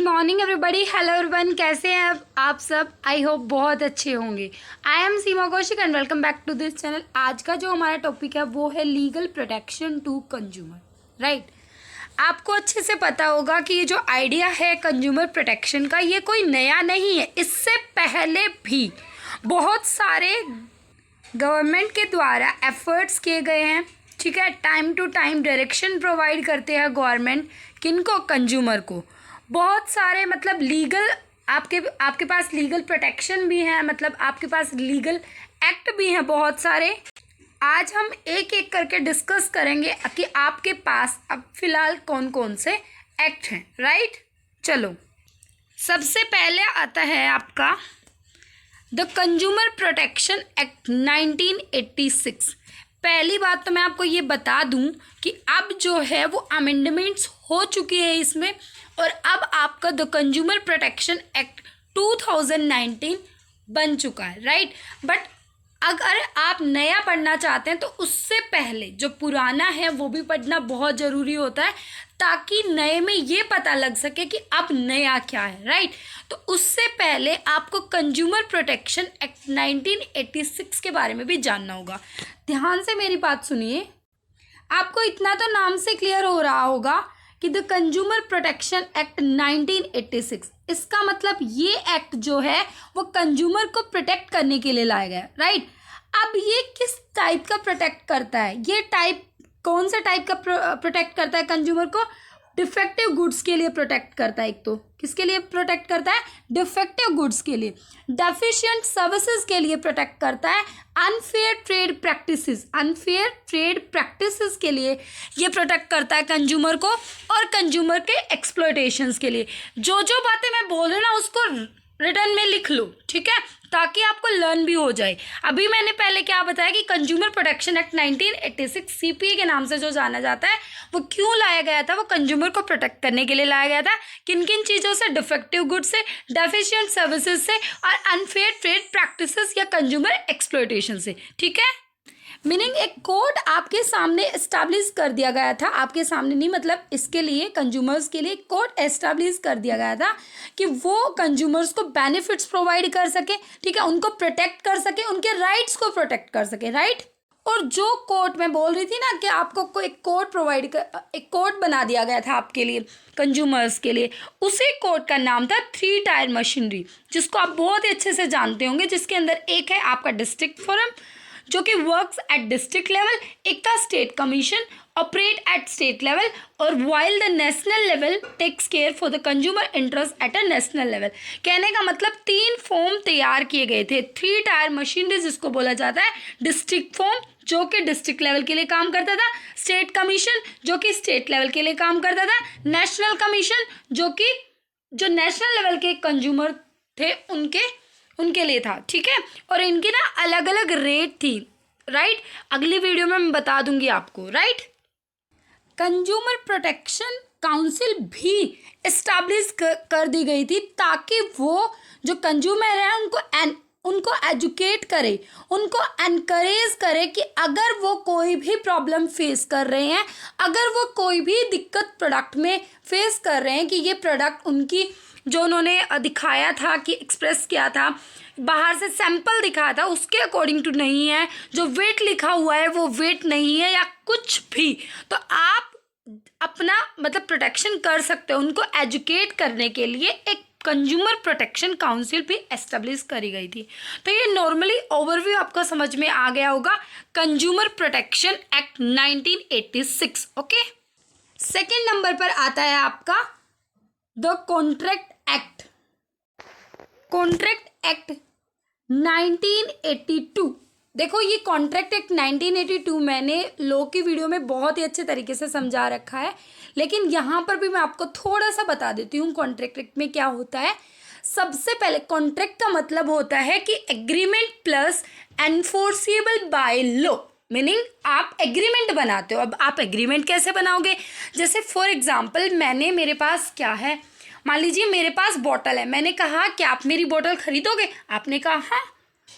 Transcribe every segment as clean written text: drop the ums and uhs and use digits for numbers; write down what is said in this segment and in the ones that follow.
Morning everybody, hello everyone, कैसे हैं आप सब। आई होप बहुत अच्छे होंगे। I am Seema Kaushik and welcome back to this channel. आज का जो हमारा टॉपिक है वो है legal protection to consumer. Right, आपको अच्छे से पता होगा कि ये जो आइडिया है कंज्यूमर प्रोटेक्शन का, ये कोई नया नहीं है। इससे पहले भी बहुत सारे गवर्नमेंट के द्वारा एफर्ट्स किए गए हैं। ठीक है, time to time direction provide करते हैं गवर्नमेंट, किनको, कंज्यूमर को। बहुत सारे मतलब लीगल आपके पास लीगल प्रोटेक्शन भी है, मतलब आपके पास लीगल एक्ट भी हैं बहुत सारे। आज हम एक एक करके डिस्कस करेंगे कि आपके पास अब फिलहाल कौन कौन से एक्ट हैं। राइट, चलो सबसे पहले आता है आपका द कंज्यूमर प्रोटेक्शन एक्ट 1986। पहली बात तो मैं आपको ये बता दूं कि अब जो है वो अमेंडमेंट्स हो चुकी है इसमें, और अब आपका द कंज्यूमर प्रोटेक्शन एक्ट 2019 बन चुका है। राइट, बट अगर आप नया पढ़ना चाहते हैं तो उससे पहले जो पुराना है वो भी पढ़ना बहुत ज़रूरी होता है, ताकि नए में ये पता लग सके कि अब नया क्या है। राइट, तो उससे पहले आपको कंज्यूमर प्रोटेक्शन एक्ट 1986 के बारे में भी जानना होगा। ध्यान से मेरी बात सुनिए। आपको इतना तो नाम से क्लियर हो रहा होगा कि द कंज्यूमर प्रोटेक्शन एक्ट 1986, इसका मतलब ये एक्ट जो है वो कंज्यूमर को प्रोटेक्ट करने के लिए लाया गया। राइट, अब ये किस टाइप का प्रोटेक्ट करता है, ये टाइप कौन सा टाइप का प्रोटेक्ट करता है कंज्यूमर को? डिफेक्टिव गुड्स के लिए प्रोटेक्ट करता है। एक तो किसके लिए प्रोटेक्ट करता है? डिफेक्टिव गुड्स के लिए। डेफिशिएंट सर्विसेज के लिए प्रोटेक्ट करता है। अनफेयर ट्रेड प्रैक्टिसेस के लिए ये प्रोटेक्ट करता है कंज्यूमर को, और कंज्यूमर के एक्सप्लॉयटेशंस के लिए। जो जो बातें मैं बोल रही ना उसको रिटर्न में लिख लो, ठीक है, ताकि आपको लर्न भी हो जाए। अभी मैंने पहले क्या बताया कि कंज्यूमर प्रोटेक्शन एक्ट 1986 सीपीए के नाम से जो जाना जाता है, वो क्यों लाया गया था? वो कंज्यूमर को प्रोटेक्ट करने के लिए लाया गया था। किन किन चीज़ों से? डिफेक्टिव गुड्स से, डेफिशिएंट सर्विसेज से, और अनफेयर ट्रेड प्रैक्टिसेस या कंज्यूमर एक्सप्लॉयटेशन से। ठीक है, मीनिंग एक कोड आपके सामने एस्टैब्लिश कर दिया गया था। आपके सामने नहीं, मतलब इसके लिए कंज्यूमर्स के लिए कोड एस्टैब्लिश कर दिया गया था कि वो कंज्यूमर्स को बेनिफिट्स प्रोवाइड कर सके। ठीक है, उनको प्रोटेक्ट कर सके, उनके राइट्स को प्रोटेक्ट कर सके। राइट, और जो कोड मैं बोल रही थी ना कि आपको एक कोड एक कोड बना दिया गया था आपके लिए, कंज्यूमर्स के लिए, उसी कोड का नाम था 3 टायर मशीनरी, जिसको आप बहुत ही अच्छे से जानते होंगे। जिसके अंदर एक है आपका डिस्ट्रिक्ट फोरम जो कि वर्क्स एट डिस्ट्रिक्ट लेवल, एक था state commission operate at state level, और while the national level takes care for the consumer interest at a national level. कहने का मतलब 3 फॉर्म तैयार किए गए थे। 3 टायर मशीनरी जिसको बोला जाता है, डिस्ट्रिक्ट फॉर्म जो कि डिस्ट्रिक्ट लेवल के लिए काम करता था, स्टेट कमीशन जो कि स्टेट लेवल के लिए काम करता था, नेशनल कमीशन जो नेशनल लेवल के कंज्यूमर थे उनके लिए था। ठीक है, और इनकी ना अलग अलग रेट थी। राइट, अगली वीडियो में मैं बता दूंगी आपको। राइट, कंज्यूमर प्रोटेक्शन काउंसिल भी इस्टेब्लिश कर दी गई थी, ताकि वो जो कंज्यूमर है उनको एजुकेट करे, उनको एनकरेज करे कि अगर वो कोई भी प्रॉब्लम फेस कर रहे हैं, अगर वो कोई भी दिक्कत प्रोडक्ट में फेस कर रहे हैं, कि ये प्रोडक्ट उनकी जो उन्होंने दिखाया था कि एक्सप्रेस किया था, बाहर से सैंपल दिखाया था, उसके अकॉर्डिंग टू नहीं है, जो वेट लिखा हुआ है वो वेट नहीं है, या कुछ भी, तो आप अपना मतलब प्रोटेक्शन कर सकते हो। उनको एजुकेट करने के लिए एक कंज्यूमर प्रोटेक्शन काउंसिल भी एस्टेब्लिश करी गई थी। तो ये नॉर्मली ओवरव्यू आपको समझ में आ गया होगा consumer protection act 1986। Okay, second number पर आता है आपका द कॉन्ट्रैक्ट एक्ट 1982। देखो, ये कॉन्ट्रैक्ट एक्ट 1982 मैंने लॉ की वीडियो में बहुत ही अच्छे तरीके से समझा रखा है, लेकिन यहाँ पर भी मैं आपको थोड़ा सा बता देती हूँ कॉन्ट्रैक्ट एक्ट में क्या होता है। सबसे पहले कॉन्ट्रैक्ट का मतलब होता है कि agreement plus enforceable by law, meaning आप एग्रीमेंट बनाते हो। अब आप एग्रीमेंट कैसे बनाओगे? जैसे फॉर एग्जाम्पल मेरे पास क्या है, मान लीजिए मेरे पास बॉटल है, मैंने कहा कि आप मेरी बॉटल खरीदोगे? आपने कहा हाँ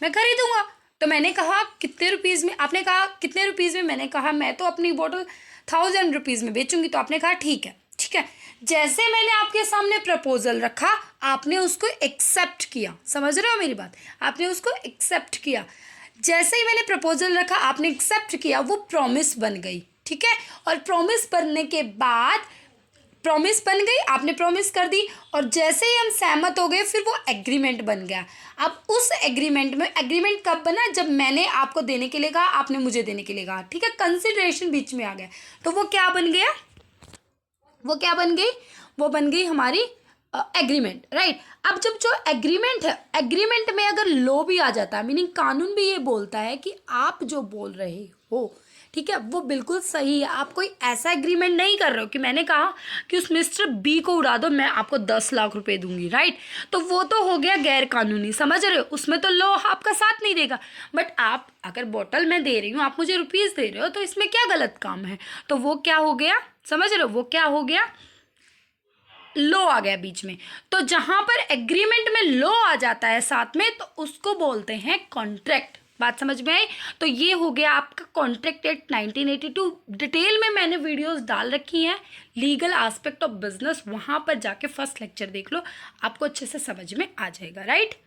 मैं खरीदूंगा। तो मैंने कहा कितने रुपीज़ में? आपने कहा कितने रुपीज़ में? मैंने कहा मैं तो अपनी बॉटल 1000 रुपीज़ में बेचूंगी। तो आपने कहा ठीक है, ठीक है। जैसे मैंने आपके सामने प्रपोजल रखा, आपने उसको एक्सेप्ट किया, समझ रहे हो मेरी बात, आपने उसको एक्सेप्ट किया। जैसे ही मैंने प्रपोजल रखा, आपने एक्सेप्ट किया, वो प्रॉमिस बन गई, ठीक है। और प्रॉमिस बनने के बाद, प्रॉमिस बन गई, आपने प्रॉमिस कर दी, और जैसे ही हम सहमत हो गए फिर वो एग्रीमेंट बन गया। अब उस एग्रीमेंट में, एग्रीमेंट कब बना, जब मैंने आपको देने के लिए कहा, आपने मुझे देने के लिए कहा, ठीक है। कंसिडरेशन बीच में आ गया, तो वो क्या बन गया, वो क्या बन गई, वो बन गई हमारी एग्रीमेंट, राइट। अब जब जो एग्रीमेंट है, एग्रीमेंट में अगर लॉ भी आ जाता है, मीनिंग कानून भी ये बोलता है कि आप जो बोल रहे हो, ठीक है, वो बिल्कुल सही है। आप कोई ऐसा एग्रीमेंट नहीं कर रहे हो कि मैंने कहा कि उस मिस्टर बी को उड़ा दो, मैं आपको 10 लाख रुपए दूंगी, राइट। तो वो तो हो गया गैर कानूनी, समझ रहे हो, उसमें तो लॉ आपका साथ नहीं देगा। बट आप अगर बॉटल मैं दे रही हूँ, आप मुझे रुपीज़ दे रहे हो, तो इसमें क्या गलत काम है, तो वो क्या हो गया, समझ रहे हो, वो क्या हो गया, लॉ आ गया बीच में। तो जहां पर एग्रीमेंट में लॉ आ जाता है साथ में, तो उसको बोलते हैं कॉन्ट्रैक्ट। बात समझ में आई। तो ये हो गया आपका कॉन्ट्रैक्ट एक्ट 1982। डिटेल में मैंने वीडियोस डाल रखी हैं, लीगल एस्पेक्ट ऑफ बिजनेस, वहां पर जाके फर्स्ट लेक्चर देख लो, आपको अच्छे से समझ में आ जाएगा, राइट।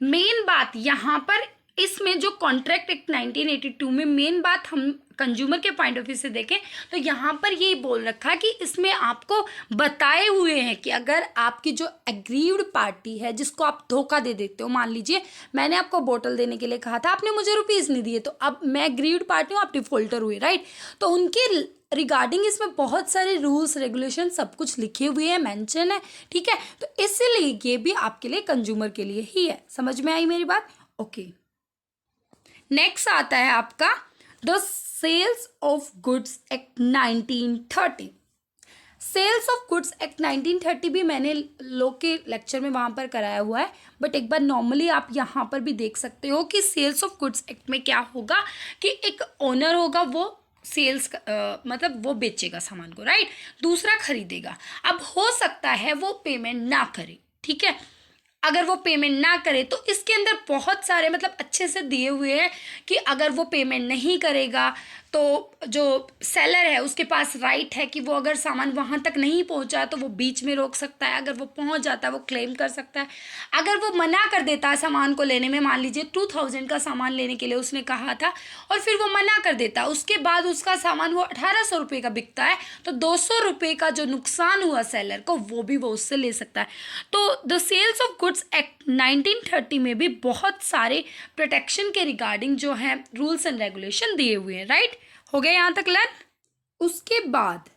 मेन बात यहाँ पर इसमें जो कॉन्ट्रैक्ट एक्ट 1982 में मेन बात हम कंज्यूमर के पॉइंट ऑफ व्यू से देखें, तो यहाँ पर ये बोल रखा है कि इसमें आपको बताए हुए हैं कि अगर आपकी जो एग्रीव्ड पार्टी है, जिसको आप धोखा दे देते हो, मान लीजिए मैंने आपको बोतल देने के लिए कहा था, आपने मुझे रुपीज़ नहीं दिए, तो अब मैं एग्रीव्ड पार्टी हूँ, आप डिफॉल्टर हुए, राइट। तो उनके रिगार्डिंग इसमें बहुत सारे रूल्स रेगुलेशन सब कुछ लिखे हुए हैं, मेंशन है, ठीक है। तो इसलिए ये भी आपके लिए कंज्यूमर के लिए ही है। समझ में आई मेरी बात? ओके। नेक्स्ट आता है आपका the sales of goods act 1930। Sales of goods act 1930 भी मैंने लोग के लेक्चर में वहाँ पर कराया हुआ है, बट एक बार नॉर्मली आप यहाँ पर भी देख सकते हो कि सेल्स ऑफ गुड्स एक्ट में क्या होगा कि एक ओनर होगा, वो सेल्स मतलब वो बेचेगा सामान को, राइट, दूसरा खरीदेगा। अब हो सकता है वो पेमेंट ना करे, ठीक है। अगर वो पेमेंट ना करे तो इसके अंदर बहुत सारे मतलब अच्छे से दिए हुए हैं कि अगर वो पेमेंट नहीं करेगा तो जो सेलर है उसके पास राइट है कि वो अगर सामान वहाँ तक नहीं पहुँचा तो वो बीच में रोक सकता है, अगर वो पहुँच जाता है वो क्लेम कर सकता है। अगर वो मना कर देता है सामान को लेने में, मान लीजिए 2000 का सामान लेने के लिए उसने कहा था और फिर वो मना कर देता है, उसके बाद उसका सामान वो 1800 रुपये का बिकता है, तो 200 रुपये का जो नुकसान हुआ सेलर को वो भी वो उससे ले सकता है। तो the sales of goods act 1930 में भी बहुत सारे प्रोटेक्शन के रिगार्डिंग जो है रूल्स एंड रेगुलेशन दिए हुए हैं, राइट। हो गया यहाँ तक लर्न। उसके बाद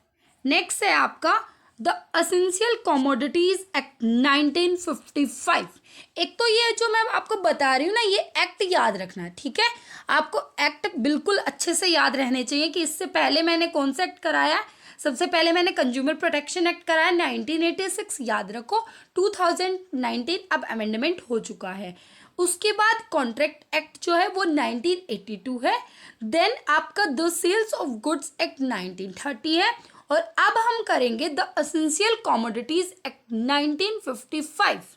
नेक्स्ट है आपका द एसेंशियल कमोडिटीज एक्ट 1955। एक तो ये जो मैं आपको बता रही हूँ ना, ये एक्ट याद रखना है, ठीक है। आपको एक्ट बिल्कुल अच्छे से याद रहने चाहिए कि इससे पहले मैंने कौन सा एक्ट कराया। सबसे पहले मैंने कंज्यूमर प्रोटेक्शन एक्ट कराया 1986, याद रखो। 2019 अब अमेंडमेंट हो चुका है। उसके बाद कॉन्ट्रैक्ट एक्ट जो है वो 1982 है। देन आपका the sales of goods act 1930 है, और अब हम करेंगे द एसेंशियल कमोडिटीज एक्ट 1955।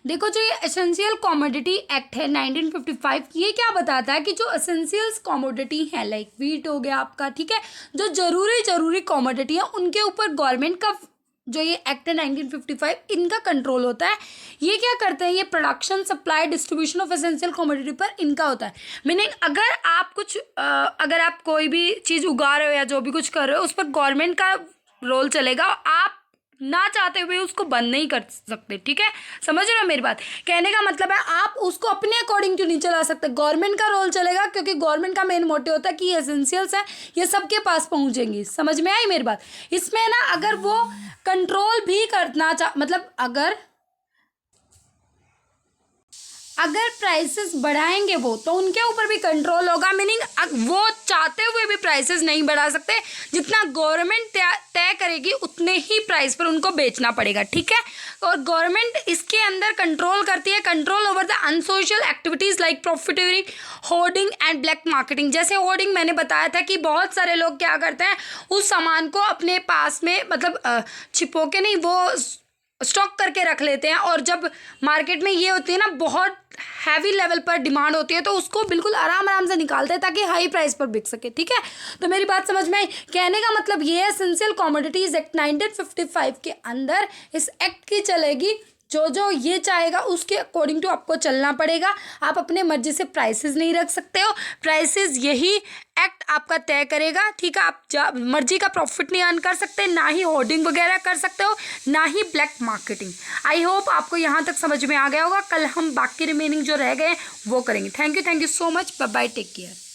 देखो जो ये एसेंशियल कमोडिटी एक्ट है 1955, ये क्या बताता है कि जो एसेंशियल्स कमोडिटी है, लाइक वीट हो गया आपका, ठीक है, जो जरूरी कमोडिटी है उनके ऊपर गवर्नमेंट का जो ये एक्ट है 1955 इनका कंट्रोल होता है। ये क्या करते हैं, ये production supply distribution of essential commodity पर इनका होता है। मीनिंग अगर आप कुछ अगर आप कोई भी चीज़ उगा रहे हो या जो भी कुछ कर रहे हो उस पर गवर्नमेंट का रोल चलेगा, आप ना चाहते हुए उसको बंद नहीं कर सकते, ठीक है। समझ रहे हो मेरी बात? कहने का मतलब है आप उसको अपने अकॉर्डिंग क्यों नहीं चला सकते, गवर्नमेंट का रोल चलेगा, क्योंकि गवर्नमेंट का मेन मोटिव होता है कि ये एसेंशियल्स है, ये सबके पास पहुंचेंगी। समझ में आई मेरी बात? इसमें ना अगर वो कंट्रोल भी करना मतलब अगर प्राइसेस बढ़ाएंगे वो, तो उनके ऊपर भी कंट्रोल होगा। मीनिंग वो चाहते हुए भी प्राइसेस नहीं बढ़ा सकते, जितना गवर्नमेंट तय करेगी उतने ही प्राइस पर उनको बेचना पड़ेगा, ठीक है। और गवर्नमेंट इसके अंदर कंट्रोल करती है, control over the unsocial activities like profiteering, hoarding and black marketing. जैसे होर्डिंग मैंने बताया था कि बहुत सारे लोग क्या करते हैं, उस सामान को अपने पास में मतलब छिपो के नहीं, वो स्टॉक करके रख लेते हैं, और जब मार्केट में ये होती है ना बहुत हैवी लेवल पर डिमांड होती है तो उसको बिल्कुल आराम से निकालते हैं ताकि हाई प्राइस पर बिक सके, ठीक है। तो मेरी बात समझ में आई। कहने का मतलब ये है, एसेंशियल कमोडिटीज एक्ट 1955 के अंदर इस एक्ट की चलेगी, जो ये चाहेगा उसके अकॉर्डिंग टू आपको चलना पड़ेगा। आप अपने मर्जी से प्राइसेस नहीं रख सकते हो, प्राइसेस यही एक्ट आपका तय करेगा, ठीक है। आप मर्जी का प्रॉफिट नहीं अर्न कर सकते, ना ही होर्डिंग वगैरह कर सकते हो, ना ही ब्लैक मार्केटिंग। आई होप आपको यहाँ तक समझ में आ गया होगा। कल हम बाकी रिमेनिंग जो रह गए वो करेंगे। Thank you so much, bye bye, take care.